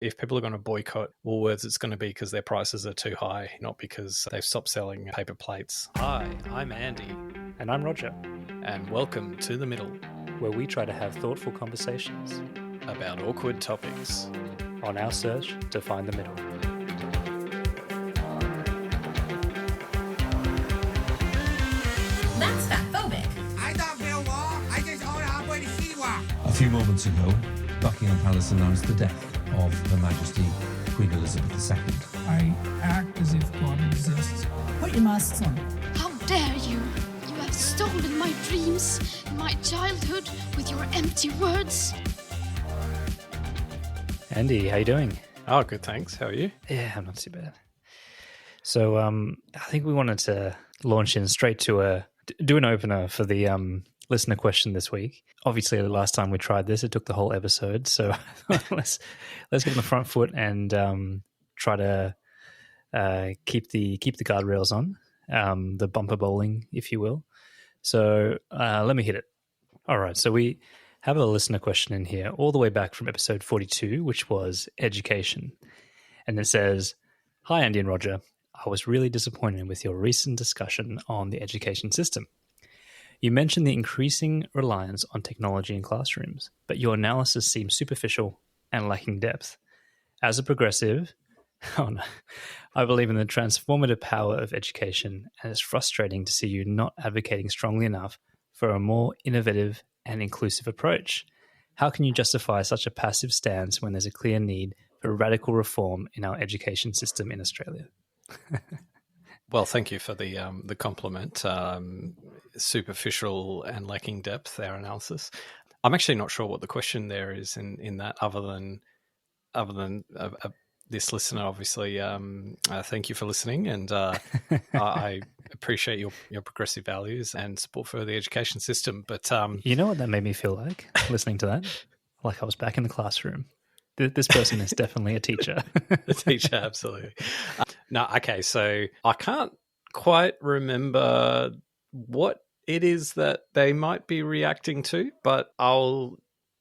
if people are going to boycott Woolworths, it's going to be because their prices are too high, not because they've stopped selling paper plates. Hi, I'm Andy. And I'm Roger. And welcome to The Middle, where we try to have thoughtful conversations about awkward topics on our search to find the middle. That's fatphobic. I don't feel war. I just order halfway to Siwa. A few moments ago, Buckingham Palace announced the death of Her Majesty Queen Elizabeth II. I act as if God exists. Put your masks on. How dare you! You have stolen my dreams, my childhood, with your empty words. Andy, how you doing? Oh, good, thanks. How are you? Yeah, I'm not too bad. So I think we wanted to launch in straight to do an opener for the listener question this week. Obviously, the last time we tried this, it took the whole episode. So let's get on the front foot and try to keep the guardrails on, the bumper bowling, if you will. So let me hit it. All right. So we have a listener question in here all the way back from episode 42, which was education. And it says, "Hi, Andy and Roger. I was really disappointed with your recent discussion on the education system. You mentioned the increasing reliance on technology in classrooms, but your analysis seems superficial and lacking depth. As a progressive, I believe in the transformative power of education, and it's frustrating to see you not advocating strongly enough for a more innovative and inclusive approach. How can you justify such a passive stance when there's a clear need for radical reform in our education system in Australia?" Well, thank you for the compliment. Superficial and lacking depth, our analysis. I'm actually not sure what the question there is in that, other than this listener. Obviously, thank you for listening, and I appreciate your progressive values and support for the education system. But you know what that made me feel like listening to that? Like I was back in the classroom. This person is definitely a teacher. A teacher, absolutely. No, okay, so I can't quite remember what it is that they might be reacting to, but I'll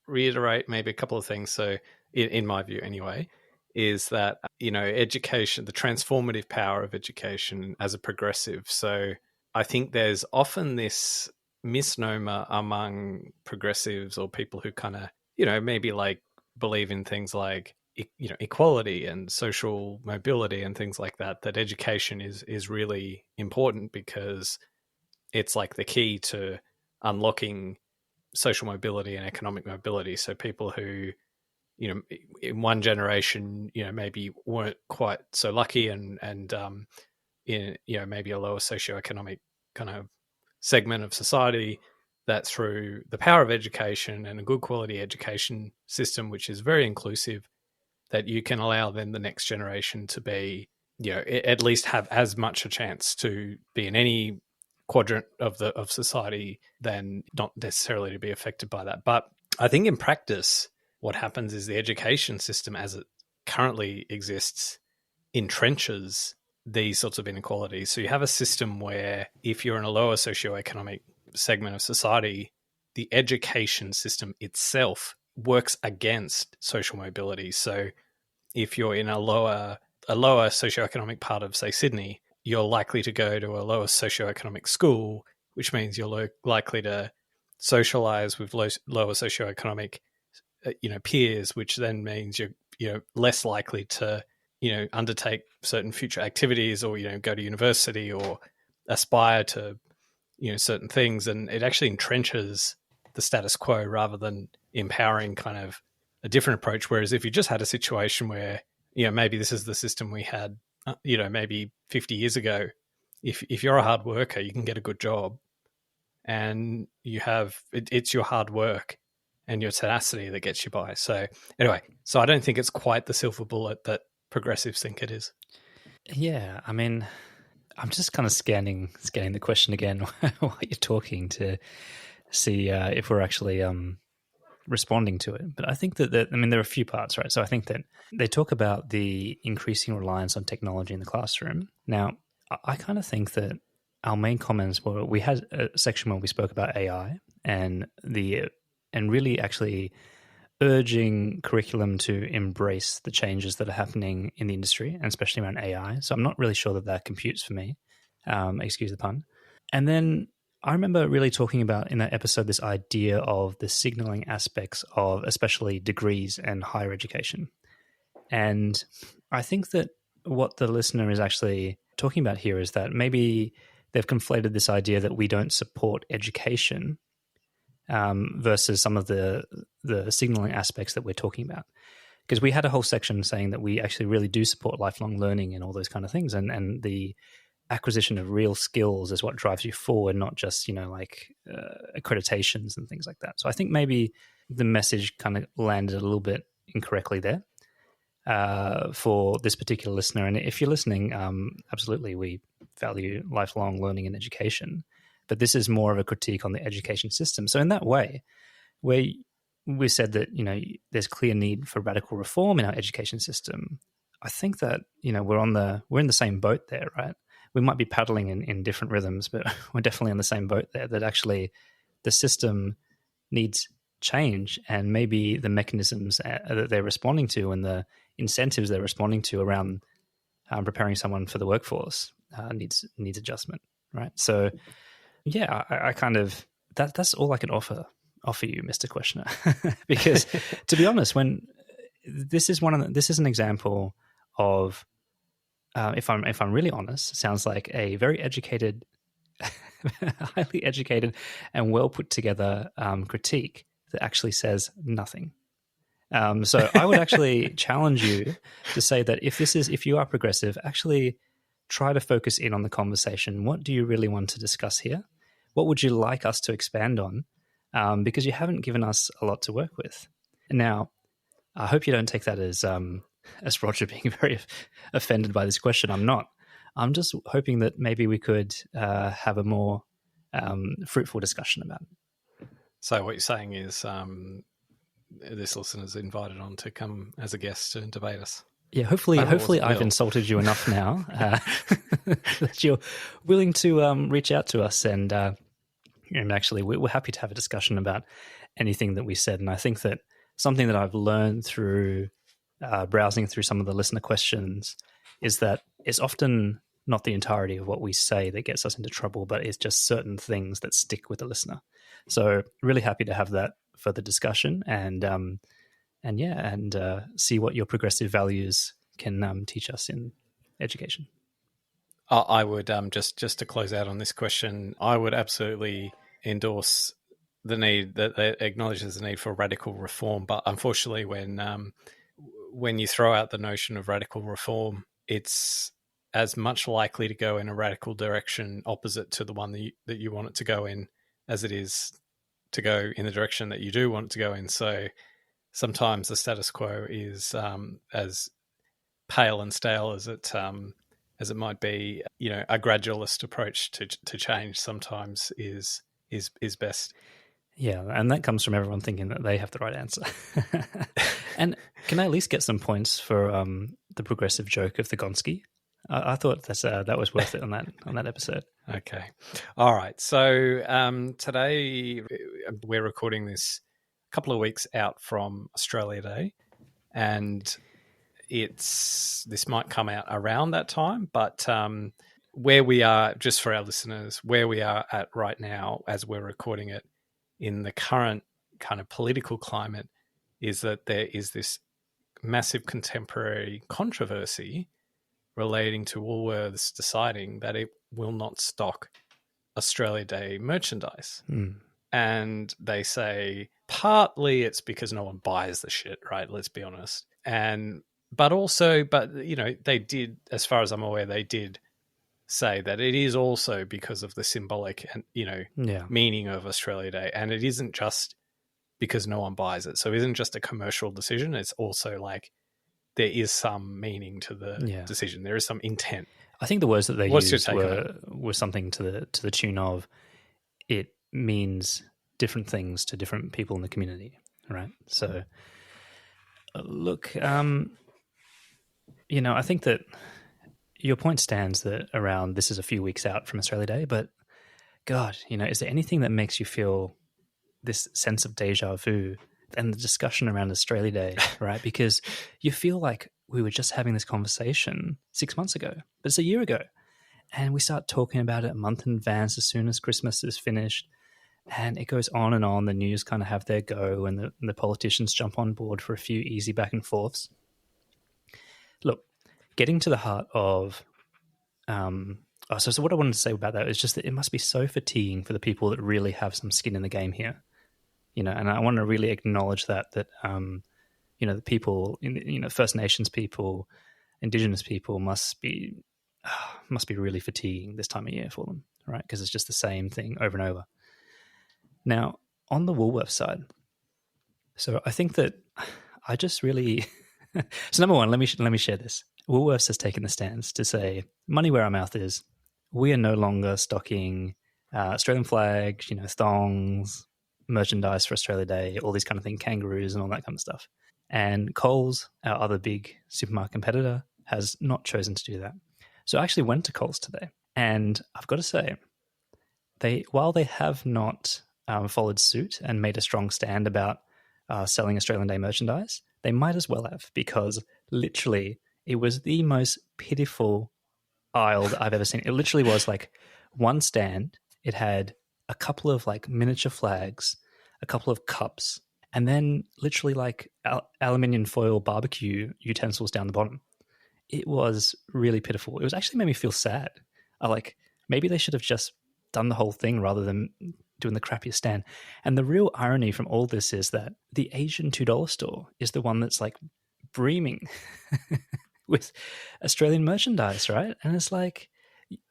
reiterate maybe a couple of things. So in my view anyway, is that, education, the transformative power of education as a progressive. So I think there's often this misnomer among progressives or people who kind of, maybe like believe in things like, equality and social mobility and things like that, that education is really important because it's like the key to unlocking social mobility and economic mobility. So people who, in one generation, maybe weren't quite so lucky and in, maybe a lower socioeconomic kind of segment of society, that through the power of education and a good quality education system, which is very inclusive, that you can allow then the next generation to be, at least have as much a chance to be in any quadrant of society than not necessarily to be affected by that. But I think in practice, what happens is the education system as it currently exists entrenches these sorts of inequalities. So you have a system where if you're in a lower socioeconomic segment of society, the education system itself works against social mobility. So if you're in a lower socioeconomic part of, say, Sydney, you're likely to go to a lower socioeconomic school, which means you're likely to socialize with lower socioeconomic peers, which then means you're less likely to undertake certain future activities or go to university or aspire to certain things, and it actually entrenches the status quo rather than empowering kind of a different approach. Whereas if you just had a situation where maybe this is the system we had maybe 50 years ago, if you're a hard worker, you can get a good job, and you have it's your hard work and your tenacity that gets you by. So anyway, I don't think it's quite the silver bullet that progressives think it is. Yeah, I mean, I'm just kind of scanning the question again while you're talking to see if we're actually responding to it. But I think that there are a few parts, right? So I think that they talk about the increasing reliance on technology in the classroom. Now, I kind of think that our main comments were, we had a section where we spoke about AI and really actually urging curriculum to embrace the changes that are happening in the industry, and especially around AI. So I'm not really sure that that computes for me. Excuse the pun. And then I remember really talking about in that episode this idea of the signaling aspects of especially degrees and higher education. And I think that what the listener is actually talking about here is that maybe they've conflated this idea that we don't support education versus some of the signaling aspects that we're talking about. Because we had a whole section saying that we actually really do support lifelong learning and all those kind of things. And the acquisition of real skills is what drives you forward, not just, accreditations and things like that. So I think maybe the message kind of landed a little bit incorrectly there for this particular listener. And if you're listening, absolutely, we value lifelong learning and education. But this is more of a critique on the education system. So in that way, where we said that, there's clear need for radical reform in our education system, I think that, we're in the same boat there, right? We might be paddling in different rhythms, but we're definitely on the same boat there, that actually the system needs change, and maybe the mechanisms that they're responding to and the incentives they're responding to around preparing someone for the workforce needs adjustment, right? So yeah, I kind of that's all I can offer you, Mr. Questioner, because to be honest, when this is an example of if I'm really honest, it sounds like a very educated, highly educated, and well put together critique that actually says nothing. So I would actually challenge you to say that if you are progressive, actually try to focus in on the conversation. What do you really want to discuss here? What would you like us to expand on? Because you haven't given us a lot to work with. Now, I hope you don't take that as Roger being very offended by this question. I'm not. I'm just hoping that maybe we could have a more fruitful discussion about it. So what you're saying is this listener's invited on to come as a guest to debate us. Yeah, hopefully I've insulted you enough now that you're willing to reach out to us, and actually we're happy to have a discussion about anything that we said. And I think that something that I've learned through browsing through some of the listener questions is that it's often not the entirety of what we say that gets us into trouble, but it's just certain things that stick with the listener. So really happy to have that further discussion and see what your progressive values can teach us in education. I would just to close out on this question, I would absolutely endorse the need that acknowledges the need for radical reform. But unfortunately, when you throw out the notion of radical reform, it's as much likely to go in a radical direction opposite to the one that you want it to go in as it is to go in the direction that you do want it to go in. So sometimes the status quo is as pale and stale as it might be. A gradualist approach to change sometimes is best. Yeah, and that comes from everyone thinking that they have the right answer. And can I at least get some points for the progressive joke of the Gonski? I thought that was worth it on that episode. Okay. All right. So today we're recording this a couple of weeks out from Australia Day, and this might come out around that time, but where we are, just for our listeners, where we are at right now as we're recording it in the current kind of political climate is that there is this massive contemporary controversy relating to Woolworths deciding that it will not stock Australia Day merchandise. And they say partly it's because no one buys the shit, right? Let's be honest. But they did, as far as I'm aware, they did say that it is also because of the symbolic and meaning of Australia Day, and it isn't just because no one buys it. So it isn't just a commercial decision. It's also like there is some meaning to the decision. There is some intent. I think the words that they used were something to the tune of it means different things to different people in the community, right? So look, I think that your point stands that around this is a few weeks out from Australia Day, but God, is there anything that makes you feel this sense of deja vu and the discussion around Australia Day, right? Because you feel like we were just having this conversation 6 months ago, but it's a year ago. And we start talking about it a month in advance as soon as Christmas is finished. And it goes on and on. The news kind of have their go, and the politicians jump on board for a few easy back and forths. Look, getting to the heart of... So what I wanted to say about that is just that it must be so fatiguing for the people that really have some skin in the game here. You know, and I want to really acknowledge that you know, the people, you know, First Nations people, Indigenous people must be really fatiguing this time of year for them, right? Because it's just the same thing over and over. Now, on the Woolworths side, so I think that I just really... So number one, let me share this. Woolworths has taken the stance to say, money where our mouth is. We are no longer stocking Australian flags, you know, thongs, merchandise for Australia Day, all these kind of things, kangaroos and all that kind of stuff. And Coles, our other big supermarket competitor, has not chosen to do that. So I actually went to Coles today, and I've got to say, while they have not followed suit and made a strong stand about selling Australian Day merchandise, they might as well have, because literally it was the most pitiful aisle that I've ever seen. It literally was like one stand. It had a couple of like miniature flags, a couple of cups, and then literally like aluminium foil barbecue utensils down the bottom. It was really pitiful. It was actually made me feel sad. Maybe they should have just done the whole thing rather than doing the crappiest stand. And the real irony from all this is that the Asian $2 store is the one that's like breaming with Australian merchandise, right? And it's like...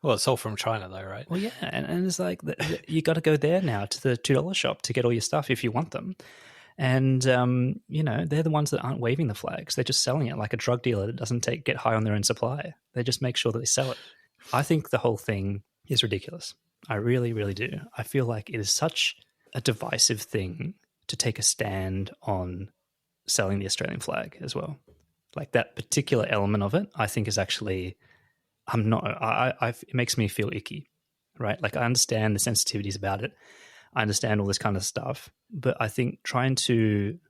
Well, it's all from China though, right? Well, yeah. And it's like, you got to go there now to the $2 shop to get all your stuff if you want them. And, you know, they're the ones that aren't waving the flags. They're just selling it like a drug dealer that doesn't get high on their own supply. They just make sure that they sell it. I think the whole thing is ridiculous. I really, really do. I feel like it is such a divisive thing to take a stand on selling the Australian flag as well. Like that particular element of it, I think is actually... it makes me feel icky, right? Like I understand the sensitivities about it. I understand all this kind of stuff. But I think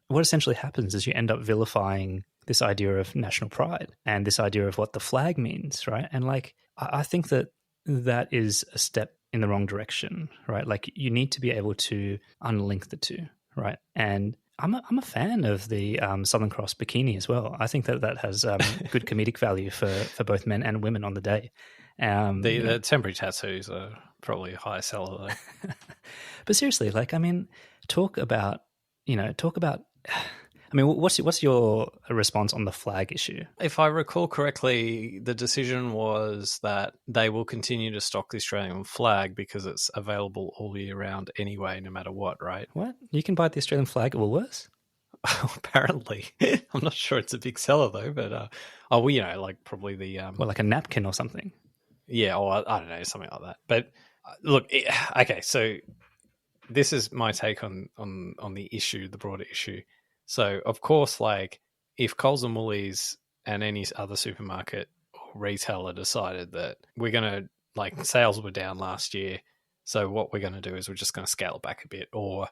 what essentially happens is you end up vilifying this idea of national pride and this idea of what the flag means, right? And like, I think that is a step in the wrong direction, right? Like you need to be able to unlink the two, right? And I'm a fan of the Southern Cross bikini as well. I think that has good comedic value for both men and women on the day. The temporary tattoos are probably a higher seller though. But seriously, like, I mean, talk about. I mean, what's your response on the flag issue? If I recall correctly, the decision was that they will continue to stock the Australian flag because it's available all year round anyway, no matter what, right? What? You can buy the Australian flag at Woolworths? Apparently. I'm not sure it's a big seller though, but you know, like probably the like a napkin or something. Yeah, or I don't know, something like that. But look, okay, so this is my take on the issue, the broader issue. So, of course, like, if Coles and Woolies and any other supermarket or retailer decided that we're going to, like, sales were down last year, so what we're going to do is we're just going to scale it back a bit, or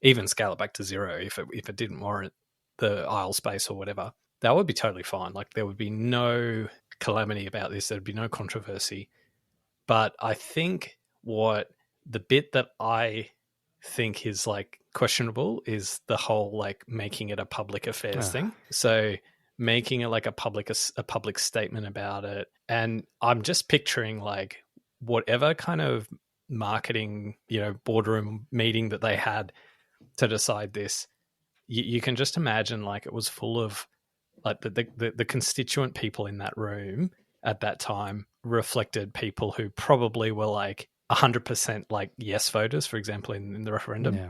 even scale it back to zero if it didn't warrant the aisle space or whatever, that would be totally fine. Like, there would be no calamity about this. There'd be no controversy. But I think the bit that I think is, like, questionable is the whole like making it a public affairs thing. So making it like a public statement about it, and I'm just picturing like whatever kind of marketing, you know, boardroom meeting that they had to decide this. You can just imagine like it was full of like the constituent people in that room at that time reflected people who probably were like 100% like yes voters, for example, in the referendum. Yeah.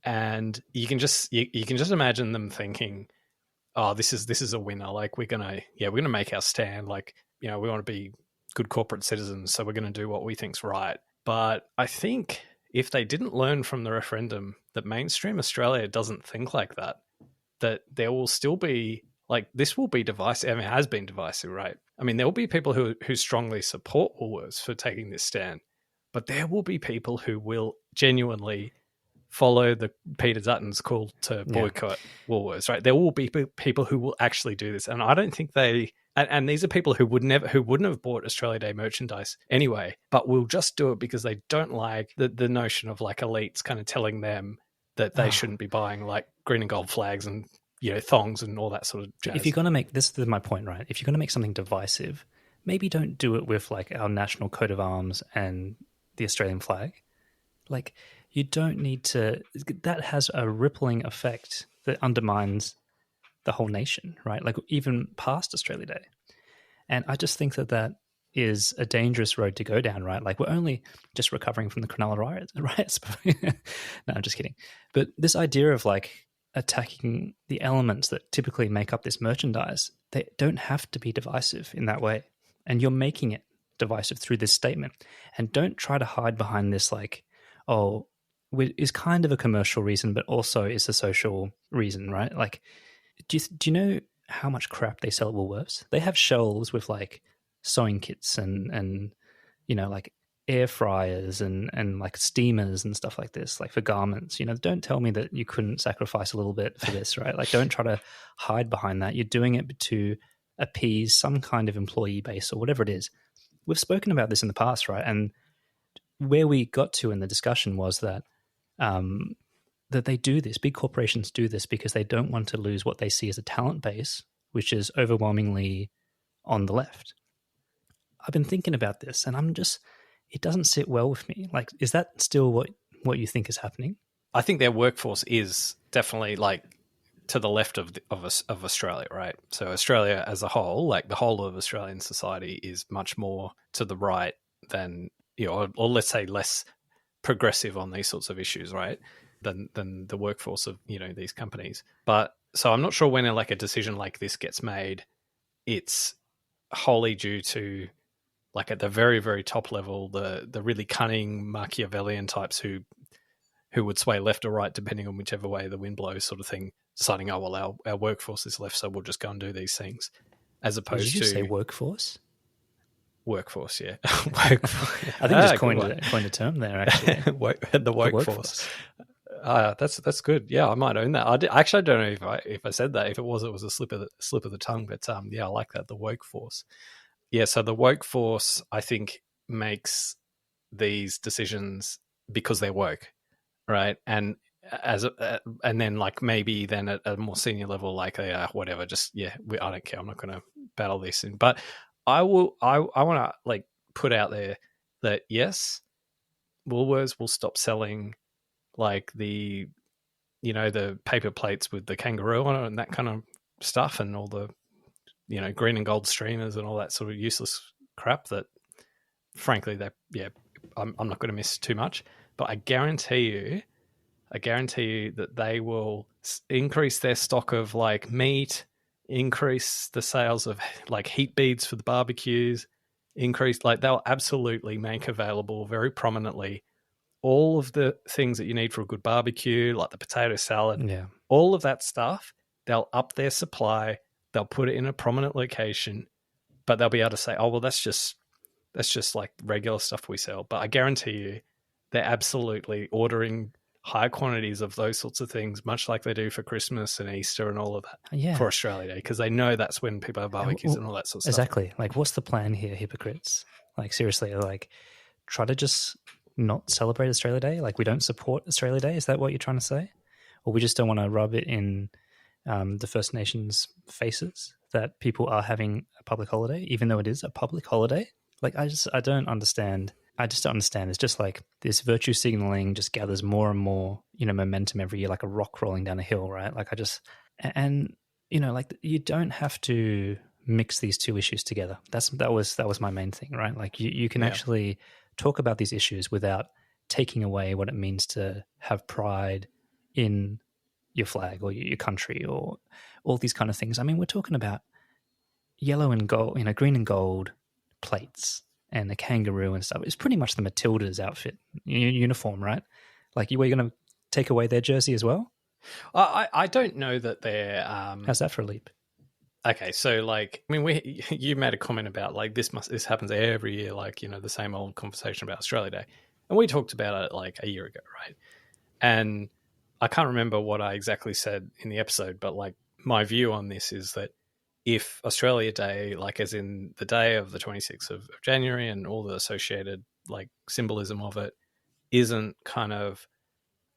And you can just imagine them thinking, "Oh, this is a winner. Like we're gonna make our stand. Like, you know, we want to be good corporate citizens, so we're gonna do what we think's right." But I think if they didn't learn from the referendum that mainstream Australia doesn't think like that, that there will still be like this will be divisive. I mean, it has been divisive, right? I mean, there will be people who strongly support Woolworths for taking this stand, but there will be people who will genuinely follow the Peter Dutton's call to boycott Woolworths, right? There will be people who will actually do this, and I don't think they. And these are people who wouldn't have bought Australia Day merchandise anyway, but will just do it because they don't like the notion of like elites kind of telling them that they shouldn't be buying like green and gold flags and thongs and all that sort of jazz. If you're going to make this is my point, right? If you're going to make something divisive, maybe don't do it with like our national coat of arms and the Australian flag. Like, you don't need to. That has a rippling effect that undermines the whole nation, right? Like even past Australia Day. And I just think that is a dangerous road to go down, right? Like, we're only just recovering from the Cronulla riots. No, I'm just kidding. But this idea of like attacking the elements that typically make up this merchandise, they don't have to be divisive in that way. And you're making it divisive through this statement. And don't try to hide behind this like, oh, is kind of a commercial reason, but also is a social reason, right? Like, do you know how much crap they sell at Woolworths? They have shelves with like sewing kits and like air fryers and like steamers and stuff like this, like for garments. Don't tell me that you couldn't sacrifice a little bit for this, right? Like, don't try to hide behind that. You're doing it to appease some kind of employee base or whatever it is. We've spoken about this in the past, right? And where we got to in the discussion was that that they do this, big corporations do this because they don't want to lose what they see as a talent base, which is overwhelmingly on the left. I've been thinking about this and it doesn't sit well with me. Like, is that still what you think is happening? I think their workforce is definitely like to the left of Australia, right? So Australia as a whole, like the whole of Australian society is much more to the right than, or let's say less progressive on these sorts of issues, right? Than the workforce of these companies. But so I'm not sure when a decision like this gets made, it's wholly due to like at the very, very top level, the really cunning Machiavellian types who would sway left or right depending on whichever way the wind blows, sort of thing, deciding, oh well, our workforce is left, so we'll just go and do these things, as opposed to. Did you say workforce? Workforce, yeah. Workforce. I think you just coined a term there, actually. the workforce. That's good. Yeah, I might own that. I don't know if I said that. If it was a slip of the tongue. But yeah, I like that, the workforce. Yeah, so the workforce, I think, makes these decisions because they're woke, right? And and then like maybe then at a more senior level, like whatever, just I don't care. I'm not going to battle this in. But I want to like put out there that yes, Woolworths will stop selling like the paper plates with the kangaroo on it and that kind of stuff, and all the green and gold streamers and all that sort of useless crap that frankly I'm not going to miss too much. But I guarantee you that they will increase their stock of like meat, increase the sales of like heat beads for the barbecues, they'll absolutely make available very prominently all of the things that you need for a good barbecue, like the potato salad, all of that stuff. They'll up their supply. They'll put it in a prominent location, but they'll be able to say, oh, well, that's just like regular stuff we sell. But I guarantee you they're absolutely ordering high quantities of those sorts of things, much like they do for Christmas and Easter and all of that for Australia Day, because they know that's when people have barbecues and all that sort of stuff. Exactly. Like, what's the plan here, hypocrites? Like, seriously, like, try to just not celebrate Australia Day? Like, we don't support Australia Day? Is that what you're trying to say? Or we just don't want to rub it in the First Nations faces that people are having a public holiday, even though it is a public holiday? Like, I don't understand. I just don't understand. It's just like this virtue signaling just gathers more and more, momentum every year, like a rock rolling down a hill, right? Like like you don't have to mix these two issues together. That was my main thing, right? Like you can actually talk about these issues without taking away what it means to have pride in your flag or your country or all these kind of things. I mean, we're talking about yellow and gold, green and gold plates and the kangaroo and stuff. It's pretty much the Matildas outfit uniform, right? Like, were you going to take away their jersey as well? I don't know that they're. How's that for a leap? Okay, so like, I mean, you made a comment about like this happens every year, like the same old conversation about Australia Day, and we talked about it like a year ago, right? And I can't remember what I exactly said in the episode, but like my view on this is that if Australia Day, like as in the day of the 26th of January and all the associated like symbolism of it, isn't kind of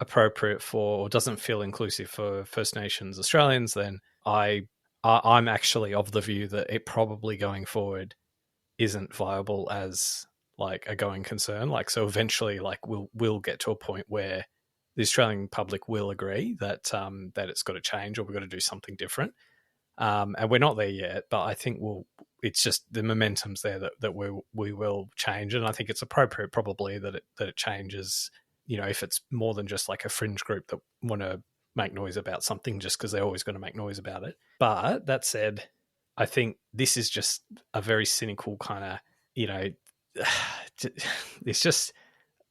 appropriate for or doesn't feel inclusive for First Nations Australians, then I'm actually of the view that it probably going forward isn't viable as like a going concern. Like, so eventually, like we'll get to a point where the Australian public will agree that that it's got to change or we've got to do something different. And we're not there yet, but I think it's just the momentum's there that we will change. And I think it's appropriate probably that it changes, you know, if it's more than just like a fringe group that want to make noise about something just because they're always going to make noise about it. But that said, I think this is just a very cynical kind of, you know, it's just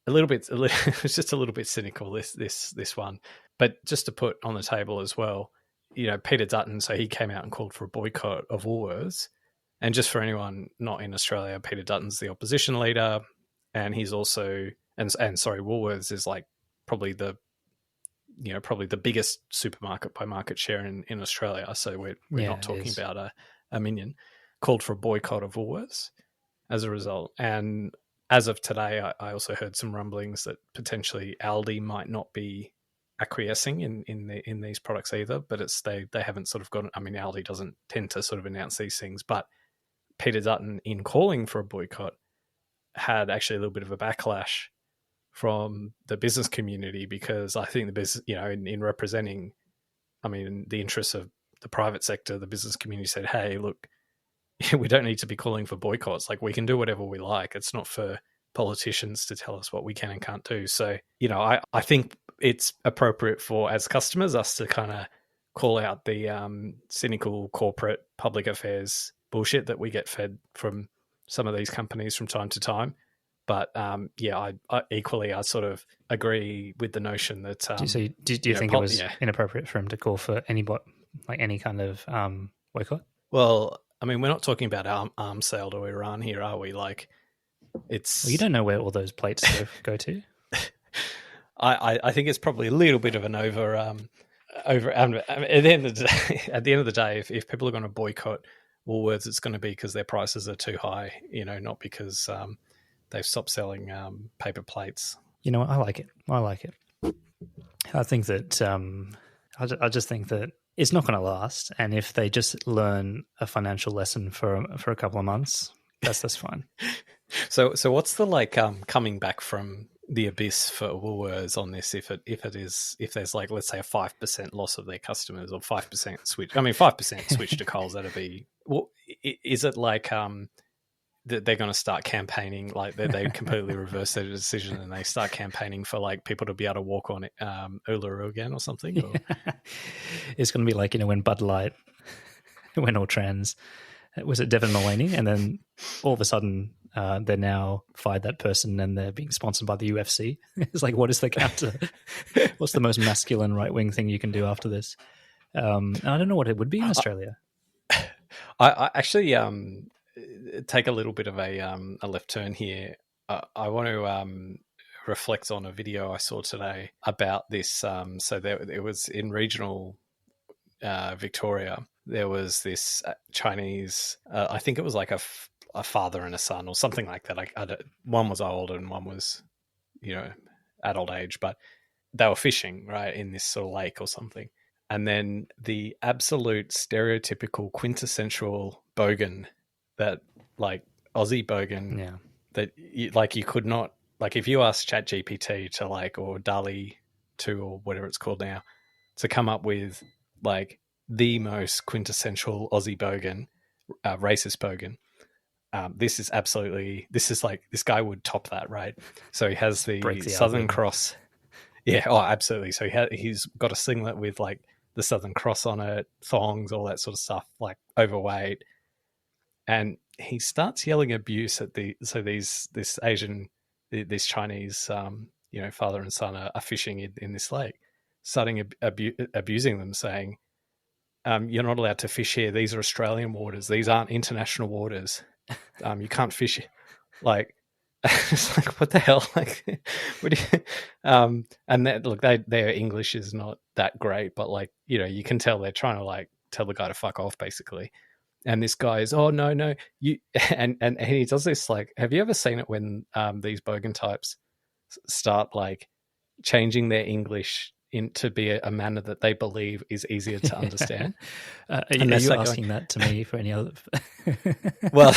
a little bit, it's just a little bit cynical, this one. But just to put on the table as well, you know, Peter Dutton, so he came out and called for a boycott of Woolworths. And just for anyone not in Australia, Peter Dutton's the opposition leader, and he's also, and sorry, Woolworths is like probably the biggest supermarket by market share in Australia. So we're not talking about a minion. Called for a boycott of Woolworths as a result. And as of today, I also heard some rumblings that potentially Aldi might not be acquiescing in these products either, but they haven't sort of gone. I mean, Aldi doesn't tend to sort of announce these things, but Peter Dutton, in calling for a boycott, had actually a little bit of a backlash from the business community, because I think the business, you know, in representing, I mean, the interests of the private sector, the business community said, hey, look, we don't need to be calling for boycotts. Like, we can do whatever we like. It's not for politicians to tell us what we can and can't do. So, you know, I think it's appropriate for, as customers, us to kind of call out the cynical corporate public affairs bullshit that we get fed from some of these companies from time to time. But I equally, I sort of agree with the notion that. Do you think it was inappropriate for him to call for any kind of boycott? Well, I mean, we're not talking about arms sale to Iran here, are we? Like, it's. Well, you don't know where all those plates go to. I think it's probably a little bit of an over. At the end of the day, if people are going to boycott Woolworths, it's going to be because their prices are too high. You know, not because they've stopped selling paper plates. You know, I like it. I think that I just think that it's not going to last, and if they just learn a financial lesson for a couple of months, that's fine. So what's the coming back from the abyss for Woolworths on this? If there's like, let's say, a 5% loss of their customers, or 5% switch. I mean, 5% switch to Coles. That'd be. Well, is it like that they're going to start campaigning, like they completely reverse their decision and they start campaigning for like people to be able to walk on Uluru again or something? Or? Yeah. It's going to be like, you know, when Bud Light went all trans. Was it Devin Mullaney? And then all of a sudden they're now fired that person and they're being sponsored by the UFC. It's like, what is the counter? What's the most masculine right-wing thing you can do after this? I don't know what it would be in Australia. I actually take a little bit of a left turn here. I want to reflect on a video I saw today about this. So it was in regional Victoria. There was this Chinese, I think it was like a father and a son or something like that. One was old and one was, you know, adult age, but they were fishing, right, in this sort of lake or something. And then the absolute stereotypical quintessential bogan, that like Aussie bogan, that you could not, like, if you ask ChatGPT to like, or DALL-E 2 or whatever it's called now, to come up with like the most quintessential Aussie bogan, racist bogan, this is like, this guy would top that, right? So he has the Southern Cross. Yeah, oh, absolutely. So he's got a singlet with like the Southern Cross on it, thongs, all that sort of stuff, like overweight. And he starts yelling abuse at this Chinese, you know, father and son are fishing in this lake, starting abusing them, saying, you're not allowed to fish here. These are Australian waters. These aren't international waters. You can't fish here. Like, It's like, what the hell? Like, what do you, and that, look, their English is not that great, but like, you know, you can tell they're trying to like tell the guy to fuck off, basically. And this guy is, oh no, you, and he does this, like, have you ever seen it when these bogan types start like changing their English to be a manner that they believe is easier to understand? Are you like asking that to me for any other? Well,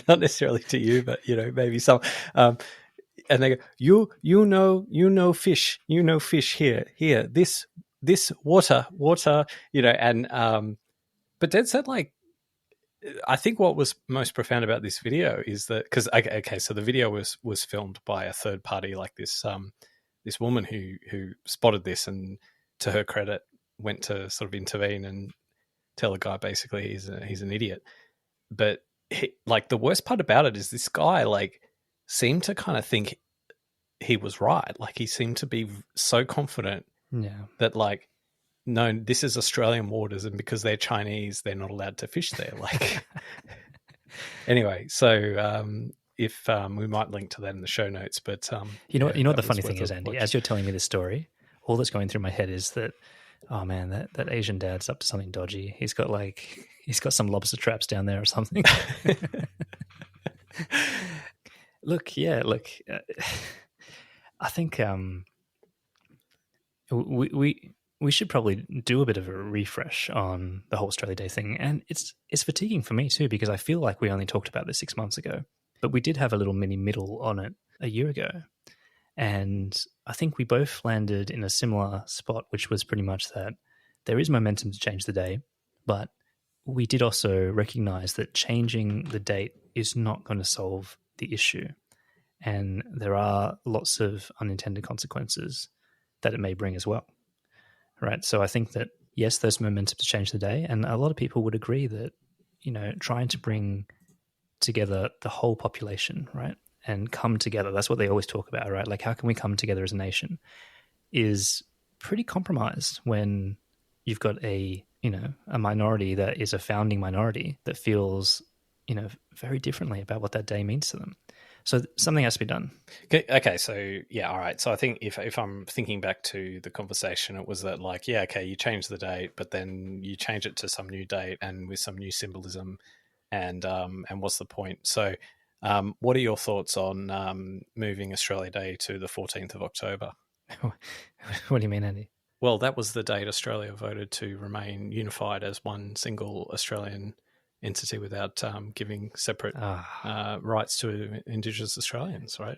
not necessarily to you, but you know, maybe some. And they go, you know fish here, this water, you know, and but Dad said, like, I think what was most profound about this video is that, because okay, so the video was filmed by a third party, like this this woman who spotted this, and to her credit, went to sort of intervene and tell the guy basically he's an idiot. But like, the worst part about it is this guy like seemed to kind of think he was right. Like, he seemed to be so confident that like, no, this is Australian waters, and because they're Chinese, they're not allowed to fish there. Like, anyway, so if we might link to that in the show notes, but you know what the funny thing is, Andy, as you're telling me this story, all that's going through my head is that, oh man, that Asian dad's up to something dodgy. He's got some lobster traps down there or something. Look, I think we should probably do a bit of a refresh on the whole Australia Day thing. And it's fatiguing for me too, because I feel like we only talked about this 6 months ago, but we did have a little mini middle on it a year ago. And I think we both landed in a similar spot, which was pretty much that there is momentum to change the day, but we did also recognize that changing the date is not going to solve the issue. And there are lots of unintended consequences that it may bring as well. Right. So I think that, yes, there's momentum to change the day. And a lot of people would agree that, you know, trying to bring together the whole population, right, and come together, that's what they always talk about, right? Like, how can we come together as a nation, is pretty compromised when you've got a minority that is a founding minority that feels, you know, very differently about what that day means to them. So something has to be done. Okay, so yeah, all right. So I think if I'm thinking back to the conversation, it was that, like, yeah, okay, you change the date, but then you change it to some new date and with some new symbolism, and what's the point? So what are your thoughts on moving Australia Day to the 14th of October? What do you mean, Andy? Well, that was the date Australia voted to remain unified as one single Australian entity without giving separate rights to Indigenous Australians, right?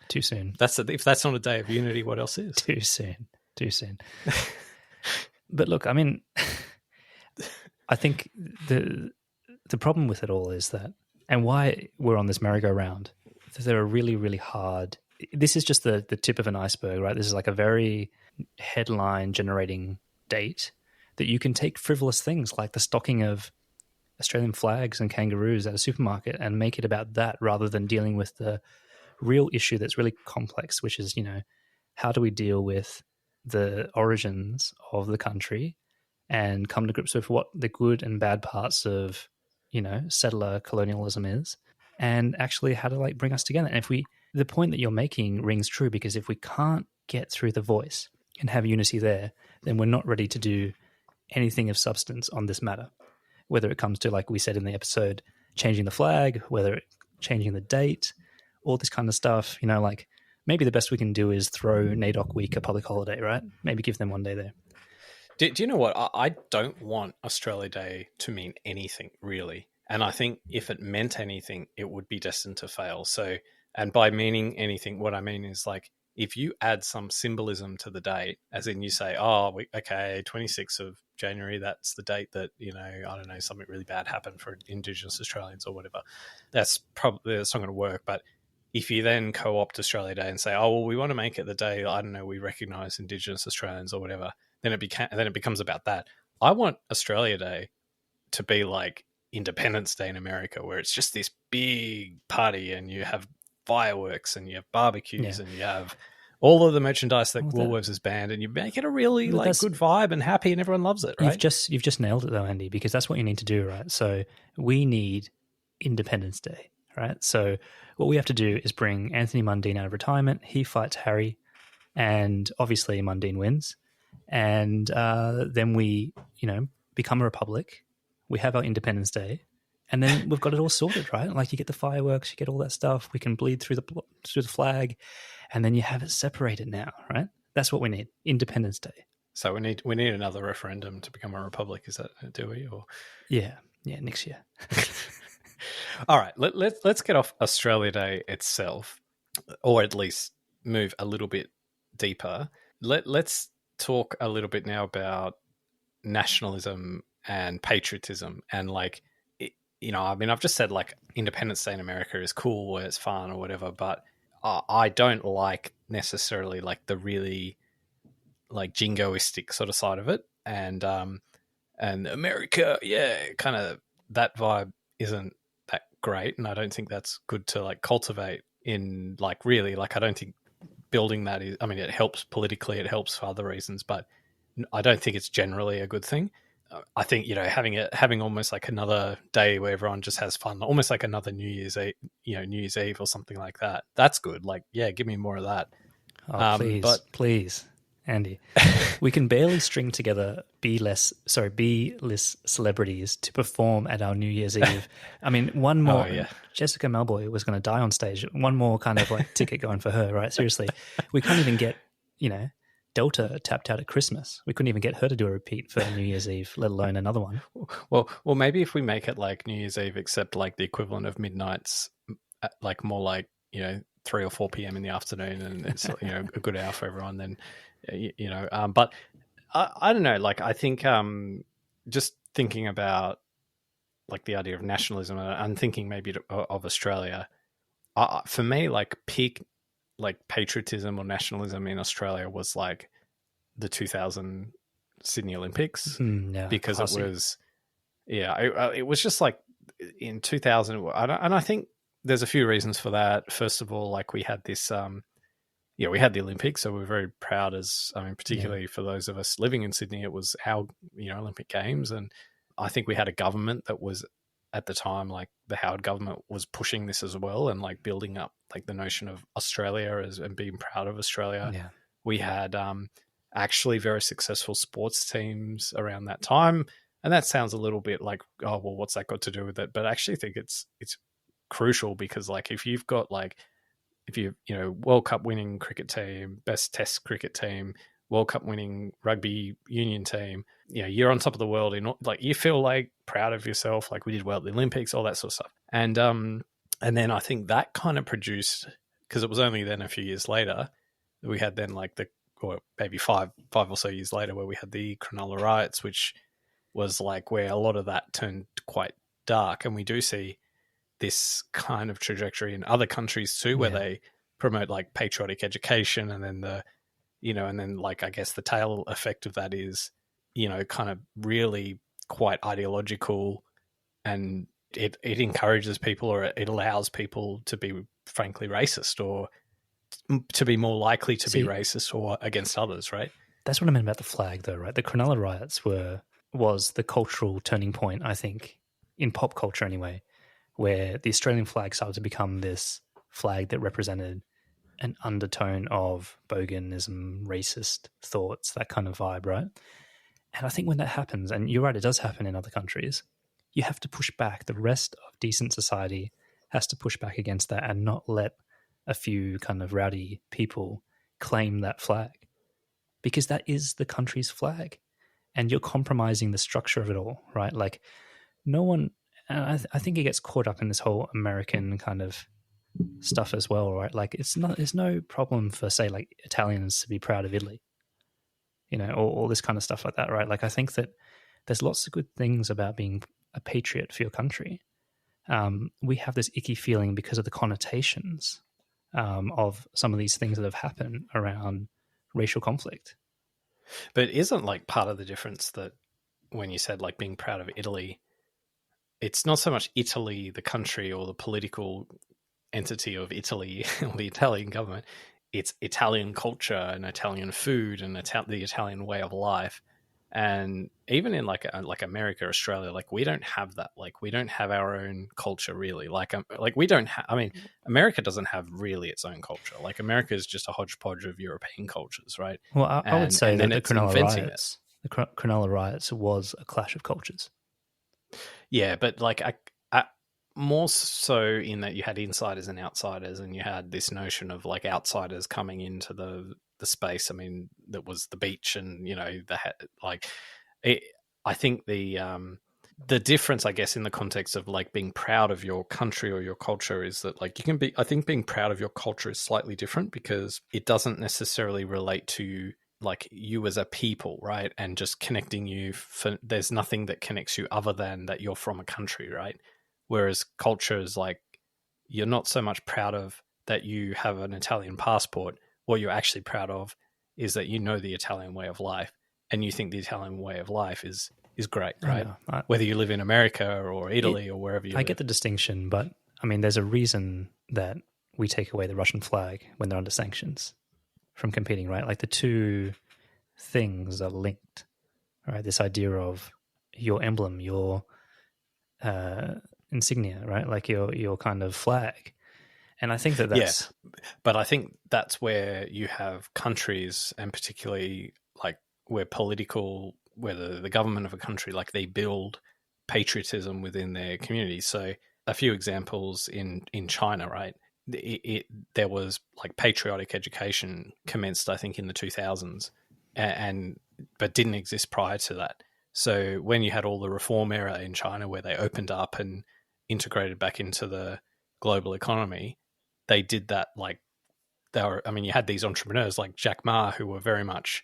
Too soon. If that's not a day of unity, what else is? Too soon. But look, I mean, I think the problem with it all is that, and why we're on this merry-go-round, there are really, really hard. This is just the tip of an iceberg, right? This is like a very headline-generating date that you can take frivolous things like the stocking of Australian flags and kangaroos at a supermarket and make it about that, rather than dealing with the real issue that's really complex, which is, you know, how do we deal with the origins of the country and come to grips with what the good and bad parts of, you know, settler colonialism is, and actually how to like bring us together. And the point that you're making rings true, because if we can't get through the voice and have unity there, then we're not ready to do anything of substance on this matter. Whether it comes to, like we said in the episode, changing the flag, whether it's changing the date, all this kind of stuff, you know, like maybe the best we can do is throw NAIDOC week a public holiday, right? Maybe give them one day there. Do you know what? I don't want Australia Day to mean anything, really. And I think if it meant anything, it would be destined to fail. So, and by meaning anything, what I mean is, like, if you add some symbolism to the date, as in you say, 26th of January, that's the date that, you know, I don't know, something really bad happened for Indigenous Australians or whatever. That's not going to work. But if you then co-opt Australia Day and say, oh, well, we want to make it the day, I don't know, we recognise Indigenous Australians or whatever, then it becomes about that. I want Australia Day to be like Independence Day in America, where it's just this big party and you have fireworks and you have barbecues and you have all of the merchandise that Woolworths has banned, and you make it a really good vibe and happy, and everyone loves it, right? You've just nailed it though, Andy, because that's what you need to do, right? So we need Independence Day. right? So what we have to do is bring Anthony Mundine out of retirement. He fights Harry, and obviously Mundine wins. And then we, become a republic. We have our Independence Day, and then we've got it all sorted, right? Like you get the fireworks, you get all that stuff. We can bleed through the flag, and then you have it separated now, right? That's what we need. Independence Day. So we need another referendum to become a republic. Is that, do we? Or Yeah, next year. all right, let's get off Australia Day itself, or at least move a little bit deeper. Let's talk a little bit now about nationalism and patriotism, and I've just said like Independence Day in America is cool, or it's fun, or whatever, but I don't like necessarily like the really like jingoistic sort of side of it, and America, yeah, kind of that vibe isn't that great, and I don't think that's good to like cultivate in like really like I don't think building that is, I mean, it helps politically, it helps for other reasons, but I don't think it's generally a good thing. I think, having almost like another day where everyone just has fun, almost like another New Year's Eve or something like that. That's good. Like, yeah, give me more of that. Please, Andy. We can barely string together B-list celebrities to perform at our New Year's Eve. I mean, one more. Oh, yeah. Jessica Malboy was going to die on stage. One more kind of like ticket going for her, right? Seriously. We can't even get, Delta tapped out at Christmas. We couldn't even get her to do a repeat for New Year's Eve, let alone another one. Well, maybe if we make it like New Year's Eve, except like the equivalent of midnights, like more like 3 or 4 p.m. in the afternoon, and it's a good hour for everyone. Then but I don't know. Like I think just thinking about like the idea of nationalism, I'm thinking maybe of Australia. For me, like peak like patriotism or nationalism in Australia was like the 2000 Sydney Olympics, because classy. It was just like in 2000, and I think there's a few reasons for that. First of all, like we had this, we had the Olympics, so we're very proud particularly for those of us living in Sydney, it was our, Olympic Games. And I think we had a government that was at the time, like the Howard government was pushing this as well, and like building up like the notion of Australia and being proud of Australia. Yeah. We had actually very successful sports teams around that time. And that sounds a little bit like, oh, well, what's that got to do with it? But I actually think it's crucial, because like if you've got like, World Cup winning cricket team, best test cricket team, World Cup winning rugby union team, you're on top of the world, like you feel like proud of yourself, like we did well at the Olympics, all that sort of stuff. And then I think that kind of produced, because it was only then a few years later we had then like or maybe five or so years later, where we had the Cronulla riots, which was like where a lot of that turned quite dark. And we do see this kind of trajectory in other countries too, where they promote like patriotic education, and then and then like I guess the tail effect of that is, kind of really quite ideological, and it encourages people, or it allows people to be frankly racist, or to be more likely to be racist or against others, right? That's what I meant about the flag though, right? The Cronulla riots was the cultural turning point, I think, in pop culture anyway, where the Australian flag started to become this flag that represented an undertone of boganism, racist thoughts, that kind of vibe, right? And I think when that happens, and you're right, it does happen in other countries, you have to push back. The rest of decent society has to push back against that and not let a few kind of rowdy people claim that flag, because that is the country's flag, and you're compromising the structure of it all, right? Like no one, and I think it gets caught up in this whole American kind of stuff as well, right? Like it's no problem for, say, like Italians to be proud of Italy, or all this kind of stuff like that, right? Like I think that there's lots of good things about being a patriot for your country. We have this icky feeling because of the connotations of some of these things that have happened around racial conflict. But isn't like part of the difference that when you said like being proud of Italy, it's not so much Italy, the country, or the political entity of Italy or the Italian government, it's Italian culture and Italian food and the Italian way of life. And even in like America, Australia, like we don't have that. Like we don't have our own culture really. Like we don't have. I mean, America doesn't have really its own culture. Like America is just a hodgepodge of European cultures, right? Well, I would say that the Cronulla it. riots was a clash of cultures. Yeah, but like more so in that you had insiders and outsiders, and you had this notion of like outsiders coming into the space. I mean, that was the beach, and you know, I think the difference, I guess, in the context of like being proud of your country or your culture is that like you can be. I think being proud of your culture is slightly different because it doesn't necessarily relate to like you as a people, right? And just connecting you there's nothing that connects you other than that you're from a country, right? Whereas culture is like, you're not so much proud of that you have an Italian passport. What you're actually proud of is that you know the Italian way of life, and you think the Italian way of life is great, right? Whether you live in America or Italy or wherever you live. I get the distinction, but I mean, there's a reason that we take away the Russian flag when they're under sanctions from competing, right? Like the two things are linked, right? This idea of your emblem, your insignia, right? Like your kind of flag. And I think that's... Yes, but I think that's where you have countries, and particularly like where the government of a country, like they build patriotism within their communities. So a few examples in China, right? There was like patriotic education commenced, I think, in the 2000s, but didn't exist prior to that. So when you had all the reform era in China where they opened up and integrated back into the global economy, they did that like you had these entrepreneurs like Jack Ma who were very much,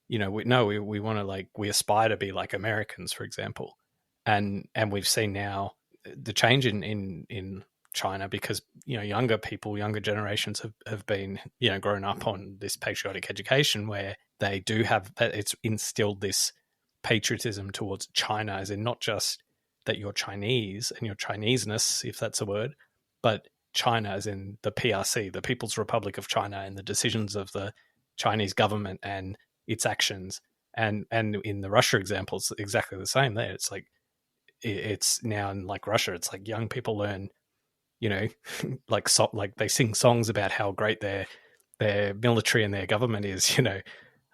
you know, we want to we aspire to be like Americans, for example. And we've seen now the change in China because, you know, younger generations have been, you know, grown up on this patriotic education where they do have, it's instilled this patriotism towards China, as in not just that you're Chinese and your Chineseness, if that's a word, but China as in the PRC, the People's Republic of China, and the decisions of the Chinese government and its actions. And in the Russia example, it's exactly the same there. It's like, it's now in like Russia, it's like young people learn, you know, like they sing songs about how great their military and their government is, you know,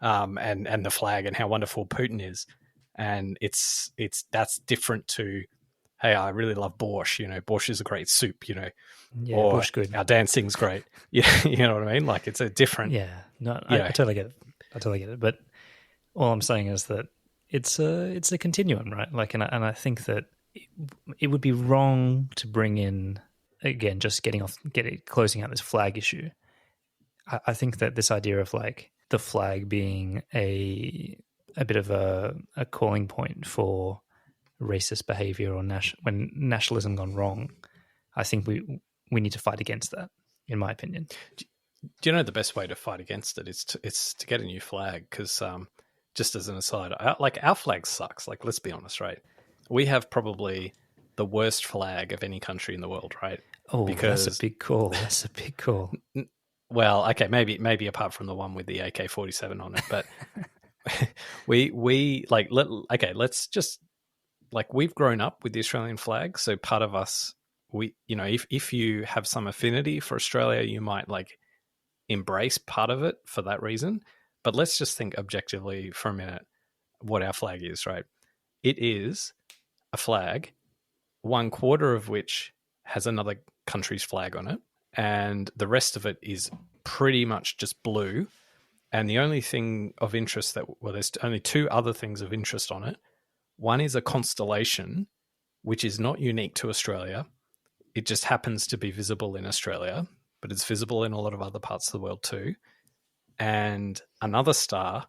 and the flag and how wonderful Putin is. And that's different to, hey, I really love borscht. You know, borscht is a great soup. You know, yeah, or borscht good. Our dancing's great. Yeah, you know what I mean. Like it's a different. Yeah, no, I totally get it. But all I'm saying is that it's a continuum, right? Like, and I think that it would be wrong to bring in, again, just closing out this flag issue. I think that this idea of like the flag being a bit of a calling point for racist behavior or when nationalism gone wrong, I think we need to fight against that, in my opinion. Do you know the best way to fight against it is to get a new flag? Because just as an aside, our flag sucks. Like, let's be honest, right? We have probably the worst flag of any country in the world, right? Oh, because that's a big call. That's a big call. Well, okay, maybe apart from the one with the AK-47 on it, but let's just like, we've grown up with the Australian flag, so part of us, if you have some affinity for Australia, you might like embrace part of it for that reason. But let's just think objectively for a minute what our flag is, right? It is a flag, 1/4 of which has another country's flag on it, and the rest of it is pretty much just blue. And the only thing of interest there's only two other things of interest on it. One is a constellation, which is not unique to Australia. It just happens to be visible in Australia, but it's visible in a lot of other parts of the world too. And another star,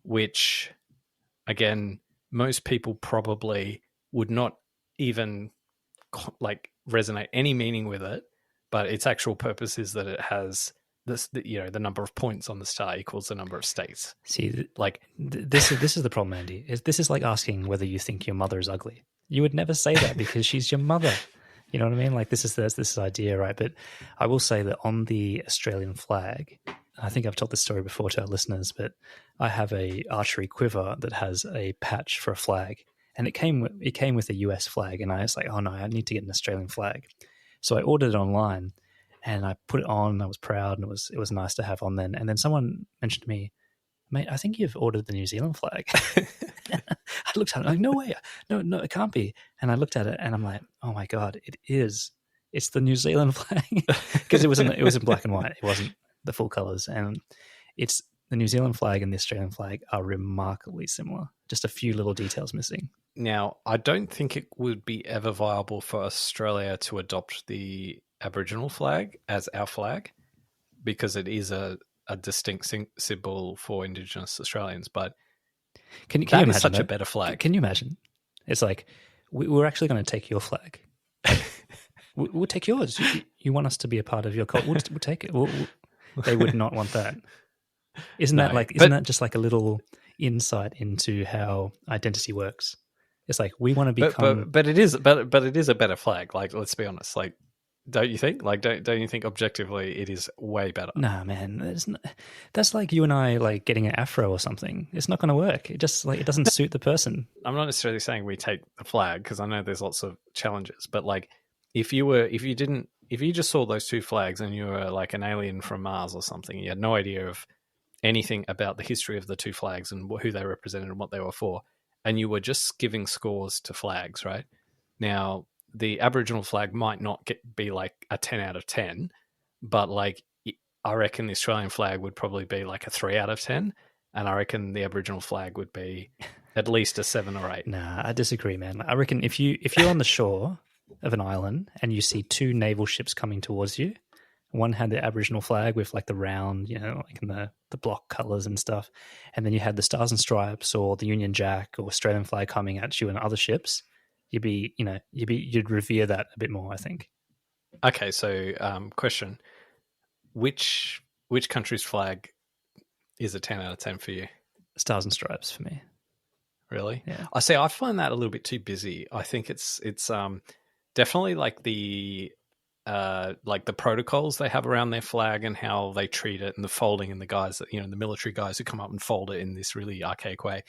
which, again, most people probably would not even like resonate any meaning with it, but its actual purpose is that it has the number of points on the star equals the number of states. See, this is the problem, Andy. This is like asking whether you think your mother is ugly. You would never say that because she's your mother. You know what I mean? Like, this is this idea, right? But I will say that on the Australian flag, I think I've told this story before to our listeners, but I have a archery quiver that has a patch for a flag, and it came with a US flag, and I was like, oh no, I need to get an Australian flag. So I ordered it online, and I put it on. I was proud, and it was nice to have on then. And then someone mentioned to me, mate, I think you've ordered the New Zealand flag. I looked at it, like, no way, no, it can't be. And I looked at it, and I'm like, oh my god, it is. It's the New Zealand flag, because it was in black and white. It wasn't the full colors, and it's the New Zealand flag and the Australian flag are remarkably similar. Just a few little details missing. Now, I don't think it would be ever viable for Australia to adopt the Aboriginal flag as our flag, because it is a distinct symbol for Indigenous Australians. But can you that is imagine such a that? better flag. Can you imagine? It's like, we're actually going to take your flag. We'll take yours. You want us to be a part of your cult? We'll take it. They would not want that. Isn't that just like a little insight into how identity works? It's like, we want to become. But it is a better flag. Like, let's be honest. Like, don't you think? Like, don't you think objectively it is way better? Nah, man. That's like you and I like getting an afro or something. It's not going to work. It just it doesn't suit the person. I'm not necessarily saying we take the flag, because I know there's lots of challenges. But like, if you just saw those two flags and you were like an alien from Mars or something, you had no idea of anything about the history of the two flags and who they represented and what they were for, and you were just giving scores to flags, right? Now, the Aboriginal flag might not be like a 10 out of 10, but like, I reckon the Australian flag would probably be like a 3 out of 10, and I reckon the Aboriginal flag would be at least a 7 or 8. Nah, I disagree, man. I reckon if you're on the shore of an island and you see two naval ships coming towards you, one had the Aboriginal flag with like the round, like in the block colours and stuff, and then you had the Stars and Stripes or the Union Jack or Australian flag coming at you and other ships, you'd revere that a bit more, I think. Okay, so question: which country's flag is a 10 out of 10 for you? Stars and Stripes for me. Really? Yeah. I find that a little bit too busy. I think it's definitely like the protocols they have around their flag and how they treat it, and the folding, and the guys that, the military guys who come up and fold it in this really archaic way.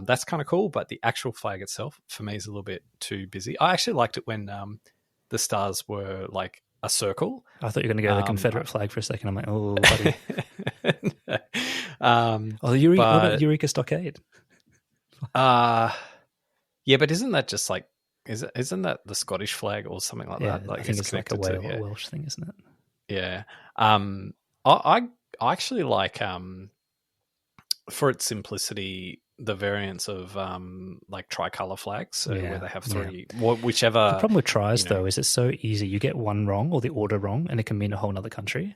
That's kind of cool, but the actual flag itself for me is a little bit too busy. I actually liked it when the stars were like a circle. I thought you were going to go the Confederate flag for a second. I'm like, oh, buddy. What about Eureka Stockade? Yeah, but isn't that just like, isn't that the Scottish flag or something like that? Like, I think it's like a Welsh thing, isn't it? Yeah. I actually like, for its simplicity, the variants of like tricolour flags, where they have three, whichever. The problem with tries though is it's so easy. You get one wrong or the order wrong, and it can mean a whole other country.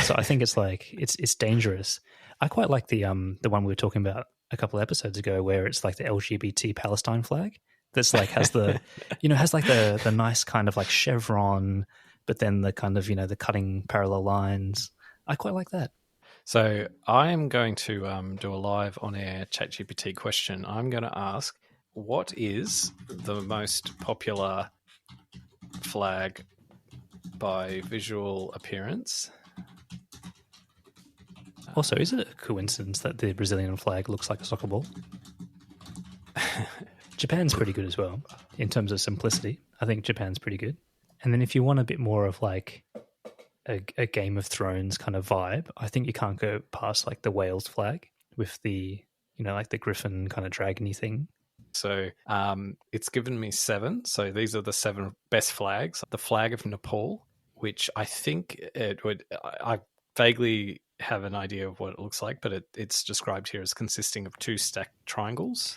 So I think it's like it's dangerous. I quite like the one we were talking about a couple of episodes ago, where it's like the LGBT Palestine flag. That's like has the has like the nice kind of like chevron, but then the kind of the cutting parallel lines. I quite like that. So I am going to do a live on-air ChatGPT question. I'm going to ask, what is the most popular flag by visual appearance? Also, is it a coincidence that the Brazilian flag looks like a soccer ball? Japan's pretty good as well in terms of simplicity. I think Japan's pretty good. And then if you want a bit more of like a Game of Thrones kind of vibe, I think you can't go past like the Wales flag with the, like the griffin kind of dragony thing. So it's given me 7. So these are the 7 best flags. The flag of Nepal, which I think I vaguely have an idea of what it looks like, but it's described here as consisting of 2 stacked triangles.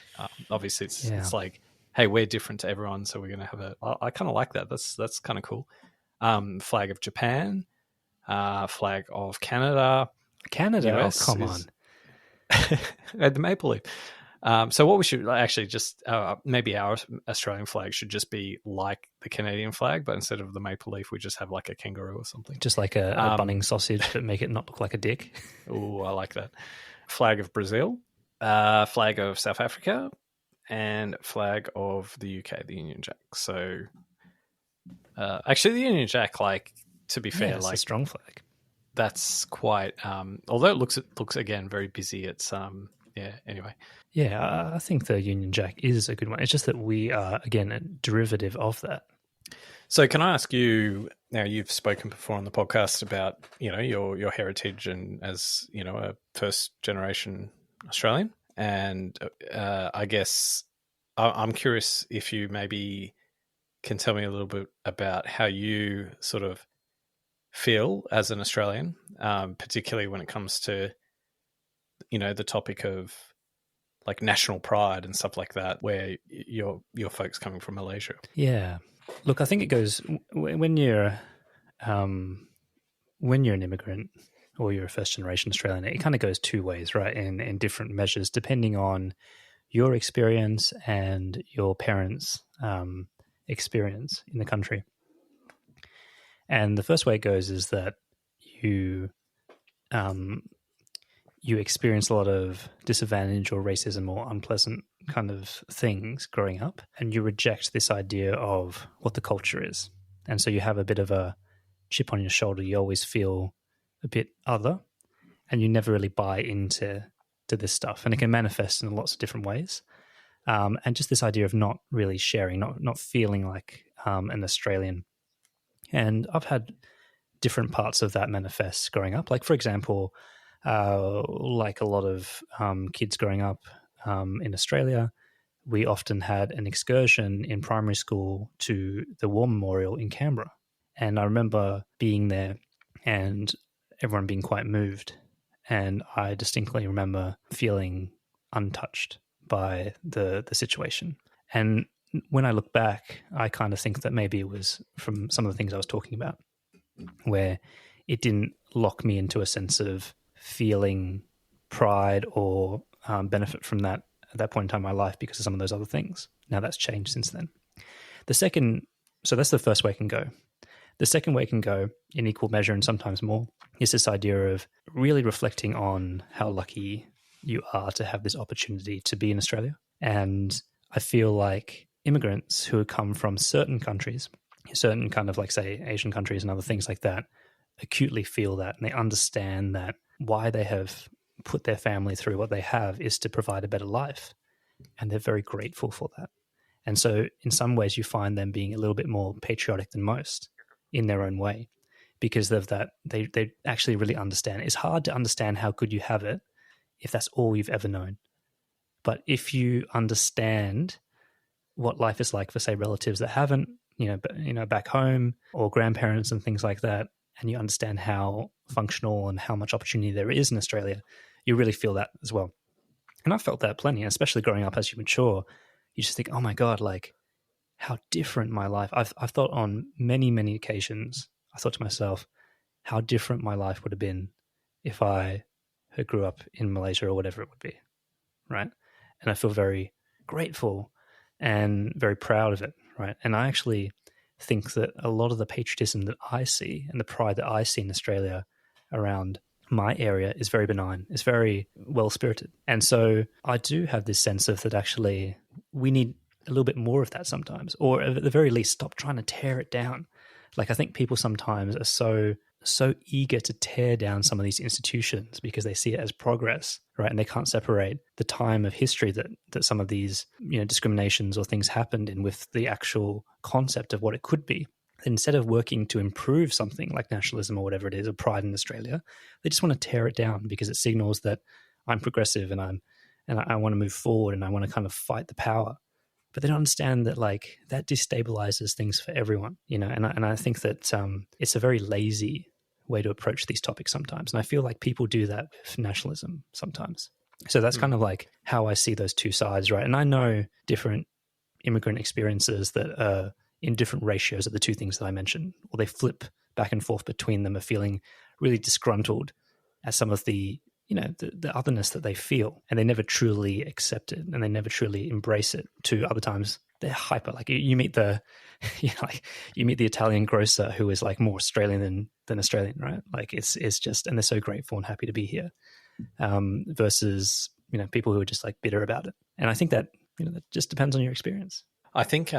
Obviously, it's like, hey, we're different to everyone, so we're going to have I kind of like that. That's kind of cool. Flag of Japan, flag of Canada. US come on. The maple leaf. So what we should actually just maybe our Australian flag should just be like the Canadian flag, but instead of the maple leaf, we just have like a kangaroo or something. Just like a Bunnings sausage, but make it not look like a dick. Oh, I like that. Flag of Brazil, flag of South Africa, and flag of the UK, the Union Jack. So actually, the Union Jack, like, to be fair, it's like a strong flag. that's quite. Although it looks again very busy. It's Anyway, Yeah, I think the Union Jack is a good one. It's just that we are, again, a derivative of that. so can I ask you? Now, you've spoken before on the podcast about your heritage and as a first generation Australian, and I guess I'm curious if you maybe can tell me a little bit about how you sort of feel as an Australian, particularly when it comes to the topic of like national pride and stuff like that, where your folks coming from Malaysia. Yeah. Look, I think it goes when you're an immigrant or you're a first generation Australian, it kind of goes two ways, right? In different measures, depending on your experience and your parents' experience in the country. And the first way it goes is that you experience a lot of disadvantage or racism or unpleasant kind of things growing up, and you reject this idea of what the culture is. And so you have a bit of a chip on your shoulder. You always feel a bit other, and you never really buy into this stuff. And it can manifest in lots of different ways. And just this idea of not really sharing, not feeling like an Australian. And I've had different parts of that manifest growing up. Like, for example, like a lot of kids growing up in Australia, we often had an excursion in primary school to the War Memorial in Canberra. And I remember being there and everyone being quite moved. And I distinctly remember feeling untouched by the situation. And when I look back, I kind of think that maybe it was from some of the things I was talking about, where it didn't lock me into a sense of feeling pride or benefit from that at that point in time in my life because of some of those other things. Now that's changed since then. So that's the first way it can go. The second way it can go in equal measure and sometimes more is this idea of really reflecting on how lucky you are to have this opportunity to be in Australia. And I feel like immigrants who come from certain countries, certain kind of like, say, Asian countries and other things like that, acutely feel that, and they understand that why they have put their family through what they have is to provide a better life. And they're very grateful for that. And so in some ways you find them being a little bit more patriotic than most in their own way because of that. They actually really understand. It's hard to understand how good you have it if that's all you've ever known. But if you understand what life is like for, say, relatives that haven't, back home, or grandparents and things like that, and you understand how functional and how much opportunity there is in Australia, you really feel that as well. And I felt that plenty, especially growing up as you mature. You just think, oh my God, like how different my life. I've thought on many, many occasions, I thought to myself, how different my life would have been if I had grew up in Malaysia or whatever it would be, right? And I feel very grateful and very proud of it, right? And I actually think that a lot of the patriotism that I see and the pride that I see in Australia around my area is very benign. It's very well-spirited. And so I do have this sense of that actually we need a little bit more of that sometimes, or at the very least stop trying to tear it down. Like I think people sometimes are so eager to tear down some of these institutions because they see it as progress, right? And they can't separate the time of history that some of these discriminations or things happened in with the actual concept of what it could be. Instead of working to improve something like nationalism or whatever it is, or pride in Australia, they just want to tear it down because it signals that I'm progressive and I want to move forward and I want to kind of fight the power. But they don't understand that like that destabilizes things for everyone, and I think that it's a very lazy way to approach these topics sometimes. And I feel like people do that with nationalism sometimes. So that's kind of like how I see those two sides, right? And I know different immigrant experiences that are in different ratios of the two things that I mentioned, or they flip back and forth between them of feeling really disgruntled at some of the otherness that they feel, and they never truly accept it and they never truly embrace it. To other times they're hyper, like you meet the you meet the Italian grocer who is like more Australian than Australian, right? Like it's just, and they're so grateful and happy to be here, versus people who are just like bitter about it. And I think that that just depends on your experience. I think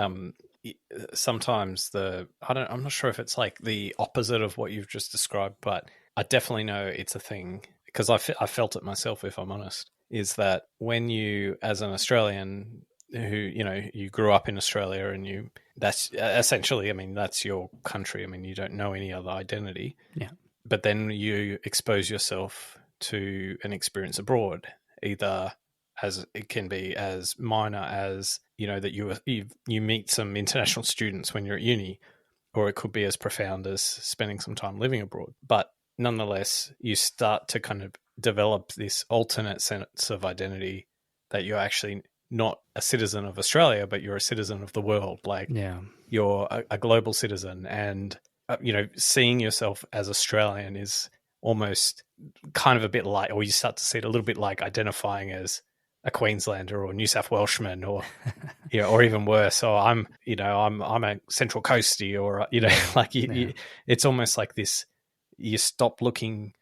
sometimes I'm not sure if it's like the opposite of what you've just described, but I definitely know it's a thing because I felt it myself, if I'm honest, is that when you, as an Australian who, you grew up in Australia and that's essentially, I mean, that's your country. I mean, you don't know any other identity. Yeah. But then you expose yourself to an experience abroad, either as it can be as minor as, that you meet some international students when you're at uni, or it could be as profound as spending some time living abroad. But nonetheless, you start to kind of develop this alternate sense of identity that you're actually not a citizen of Australia, but you're a citizen of the world. Like you're a global citizen, and seeing yourself as Australian is almost kind of a bit like, or you start to see it a little bit like identifying as a Queenslander or New South Welshman, or or even worse. Or I'm a Central Coastie, or it's almost like this. You stop looking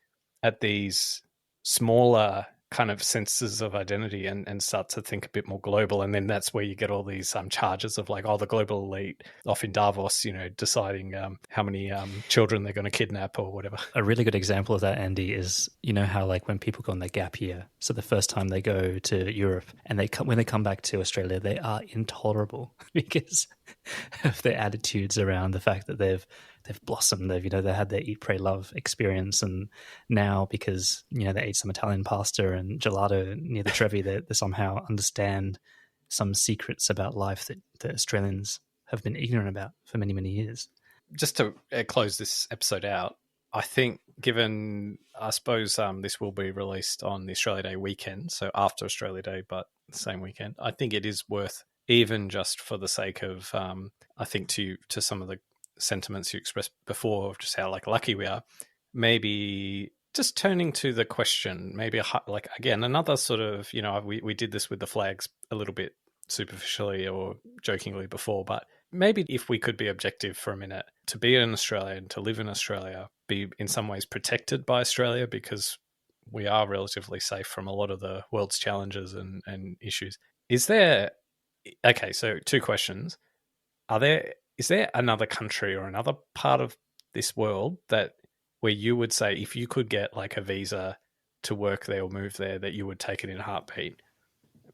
at these smaller kind of senses of identity and start to think a bit more global. And then that's where you get all these charges of like, the global elite off in Davos, deciding how many children they're going to kidnap or whatever. A really good example of that, Andy, is how like when people go on their gap year, so the first time they go to Europe and when they come back to Australia, they are intolerable because of their attitudes around the fact that they've blossomed. They've they had their eat, pray, love experience, and now because they ate some Italian pasta and gelato near the Trevi, they somehow understand some secrets about life that Australians have been ignorant about for many, many years. Just to close this episode out, I think, given I suppose this will be released on the Australia Day weekend, so after Australia Day, but the same weekend, I think it is worth, even just for the sake of, I think to some of the sentiments you expressed before of just how like lucky we are, maybe just turning to the question, maybe like again another sort of we did this with the flags a little bit superficially or jokingly before, but maybe if we could be objective for a minute, to be an Australian, to live in Australia, be in some ways protected by Australia because we are relatively safe from a lot of the world's challenges and issues. So 2 questions. Is there another country or another part of this world where you would say if you could get like a visa to work there or move there, that you would take it in a heartbeat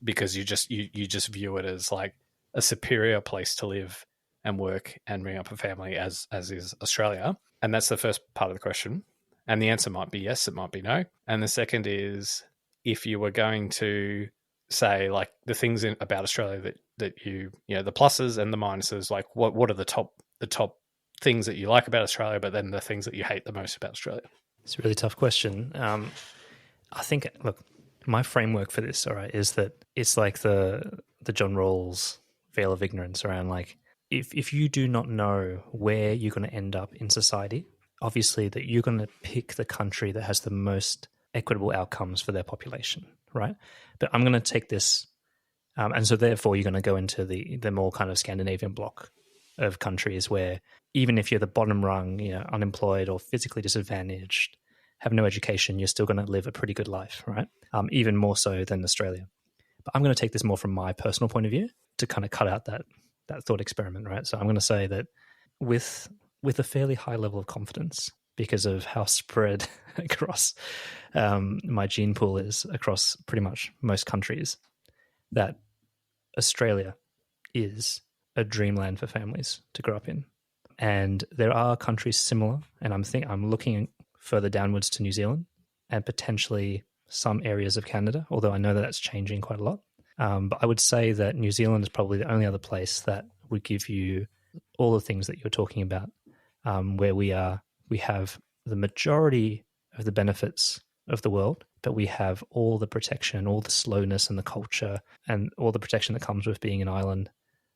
because you just view it as like a superior place to live and work and bring up a family as is Australia? And that's the first part of the question. And the answer might be yes, it might be no. And the second is, if you were going to say like the things about Australia that you the pluses and the minuses, like what are the top things that you like about Australia, but then the things that you hate the most about Australia? It's a really tough question. I think, look, my framework for this, all right, is that it's like the John Rawls veil of ignorance around like if you do not know where you're going to end up in society, obviously that you're going to pick the country that has the most equitable outcomes for their population, right? But I'm going to take this, and so therefore you're going to go into the more kind of Scandinavian bloc of countries where even if you're the bottom rung, unemployed or physically disadvantaged, have no education, you're still going to live a pretty good life, right? Even more so than Australia. But I'm going to take this more from my personal point of view to kind of cut out that thought experiment, right? So I'm going to say that with a fairly high level of confidence, because of how spread across my gene pool is across pretty much most countries, that Australia is a dreamland for families to grow up in. And there are countries similar, and I'm looking further downwards to New Zealand and potentially some areas of Canada, although I know that that's changing quite a lot. But I would say that New Zealand is probably the only other place that would give you all the things that you're talking about, where we have the majority of the benefits of the world, but we have all the protection, all the slowness and the culture and all the protection that comes with being an island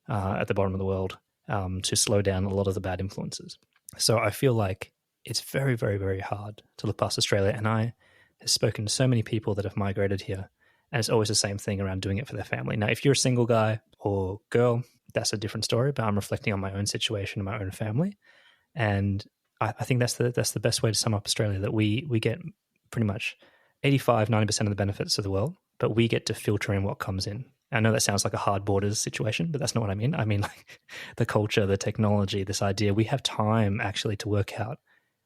at the bottom of the world to slow down a lot of the bad influences. So I feel like it's very, very, very hard to look past Australia. And I have spoken to so many people that have migrated here, and it's always the same thing around doing it for their family. Now, if you're a single guy or girl, that's a different story, but I'm reflecting on my own situation and my own family. And I think that's the best way to sum up Australia, that we get pretty much 85-90% of the benefits of the world, but we get to filter in what comes in. I know that sounds like a hard borders situation, but that's not what I mean. I mean like the culture, the technology, this idea. We have time actually to work out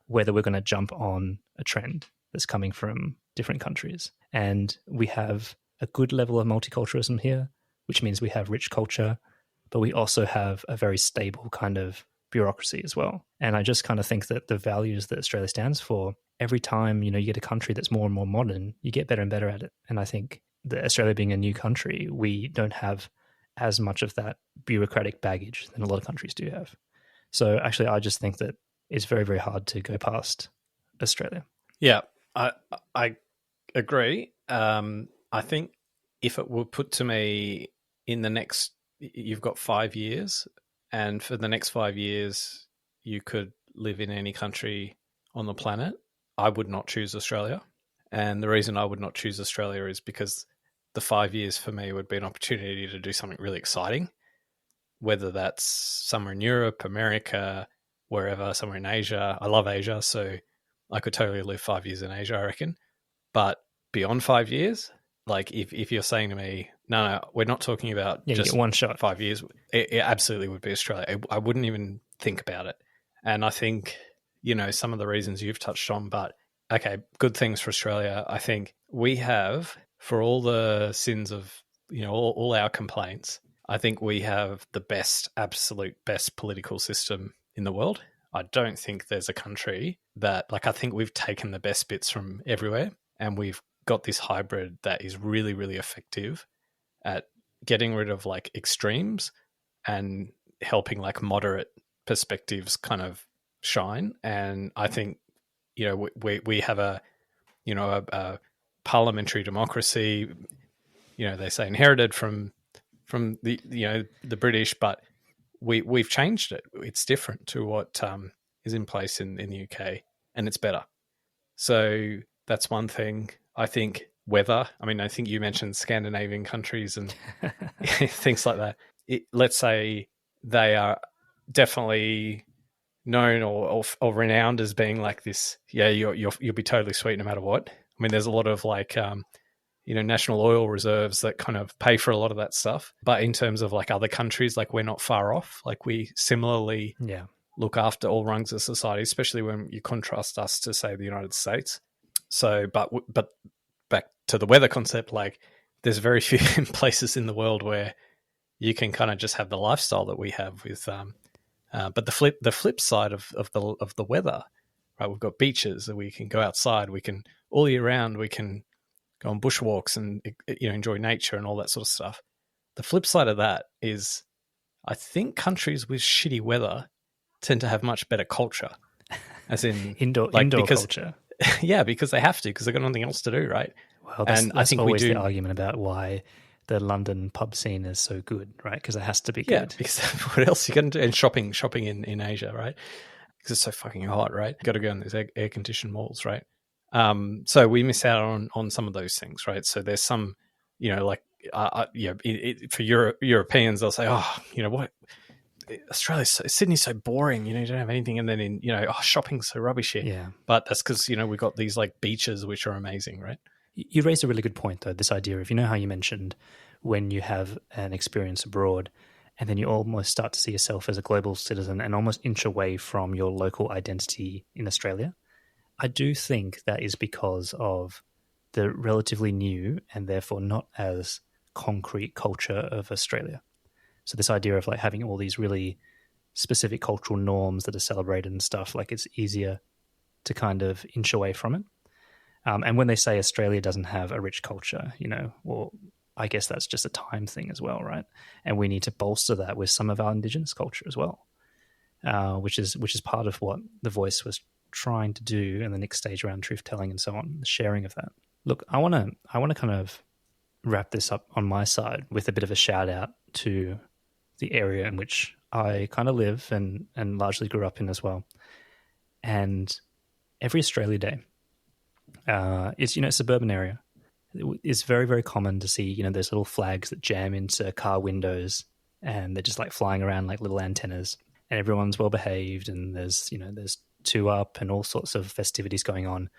whether we're going to jump on a trend that's coming from different countries. And we have a good level of multiculturalism here, which means we have rich culture, but we also have a very stable kind of bureaucracy as well. And I just kind of think that the values that Australia stands for, every time, you get a country that's more and more modern, you get better and better at it. And I think that Australia being a new country, we don't have as much of that bureaucratic baggage than a lot of countries do have. So actually, I just think that it's very, very hard to go past Australia. Yeah, I agree. I think if it were put to me in the next, you've got 5 years, and for the next 5 years, you could live in any country on the planet, I would not choose Australia. And the reason I would not choose Australia is because the 5 years for me would be an opportunity to do something really exciting, whether that's somewhere in Europe, America, wherever, somewhere in Asia. I love Asia, so I could totally live 5 years in Asia, I reckon. But beyond 5 years, like if you're saying to me, no, we're not talking about just one shot, 5 years, it absolutely would be Australia. I wouldn't even think about it. And I think, some of the reasons you've touched on, but okay, good things for Australia. I think we have, for all the sins of, all our complaints, I think we have the absolute best political system in the world. I don't think there's a country that, I think we've taken the best bits from everywhere, and we've got this hybrid that is really, really effective at getting rid of extremes and helping moderate perspectives kind of shine. And I think, we have a parliamentary democracy, they say inherited from the the British, but we've changed it. It's different to what is in place in the UK, and it's better. So that's one thing. I think weather. I mean, I think you mentioned Scandinavian countries and things like that. Let's say they are definitely known or renowned as being like this. Yeah, you'll be totally sweet no matter what. I mean, there's a lot of national oil reserves that kind of pay for a lot of that stuff. But in terms of other countries, we're not far off. We similarly look after all rungs of society, especially when you contrast us to, say, the United States. So, but back to the weather concept, there's very few places in the world where you can kind of just have the lifestyle that we have with. But the flip side of the weather, right? We've got beaches that we can go outside. We can all year round. We can go on bushwalks and enjoy nature and all that sort of stuff. The flip side of that is, I think countries with shitty weather tend to have much better culture, as in indoor culture. Yeah, because they have to, because they've got nothing else to do, right? Well, that's always the argument about why the London pub scene is so good, right? Because it has to be good. Yeah, because what else are you going to do? And shopping in Asia, right? Because it's so fucking hot, right? Got to go in these air-conditioned malls, right? So we miss out on some of those things, right? So there's some, for Europeans, they'll say, what? Sydney's so boring, you don't have anything. And then shopping's so rubbish here. Yeah. But that's because, we've got these beaches, which are amazing, right? You raised a really good point, though, this idea of, how you mentioned when you have an experience abroad and then you almost start to see yourself as a global citizen and almost inch away from your local identity in Australia. I do think that is because of the relatively new and therefore not as concrete culture of Australia. So this idea of having all these really specific cultural norms that are celebrated and stuff, it's easier to kind of inch away from it. And when they say Australia doesn't have a rich culture, well, I guess that's just a time thing as well, right? And we need to bolster that with some of our Indigenous culture as well, which is part of what The Voice was trying to do in the next stage around truth telling and so on, the sharing of that. Look, I want to kind of wrap this up on my side with a bit of a shout out to the area in which I kind of live and largely grew up in as well. And every Australia Day, it's a suburban area. It's very, very common to see those little flags that jam into car windows and they're just flying around like little antennas, and everyone's well behaved and there's two up and all sorts of festivities going on.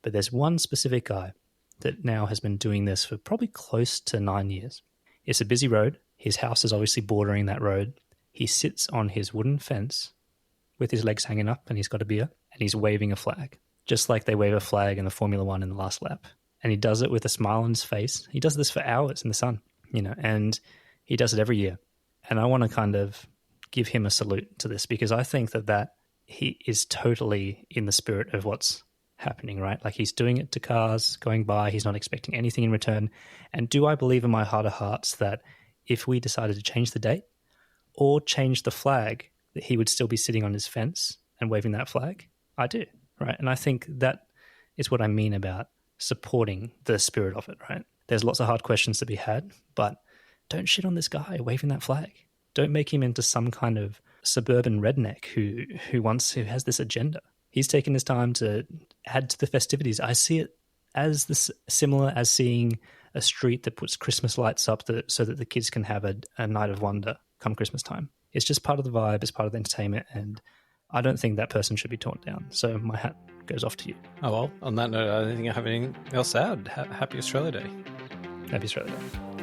But there's one specific guy that now has been doing this for probably close to 9 years. It's a busy road. His house is obviously bordering that road. He sits on his wooden fence with his legs hanging up, and he's got a beer, and he's waving a flag, just like they wave a flag in the Formula One in the last lap. And he does it with a smile on his face. He does this for hours in the sun, and he does it every year. And I want to kind of give him a salute to this, because I think that he is totally in the spirit of what's happening, right? Like, he's doing it to cars going by. He's not expecting anything in return. And do I believe in my heart of hearts that if we decided to change the date or change the flag, that he would still be sitting on his fence and waving that flag? I do, right? And I think that is what I mean about supporting the spirit of it, right? There's lots of hard questions to be had, but don't shit on this guy waving that flag. Don't make him into some kind of suburban redneck who has this agenda. He's taken his time to add to the festivities. I see it as similar as seeing a street that puts Christmas lights up so that the kids can have a night of wonder come Christmas time. It's just part of the vibe, it's part of the entertainment, and I don't think that person should be torn down. So my hat goes off to you. Oh, well, on that note, I don't think I have anything else to add. Happy Australia Day. Happy Australia Day.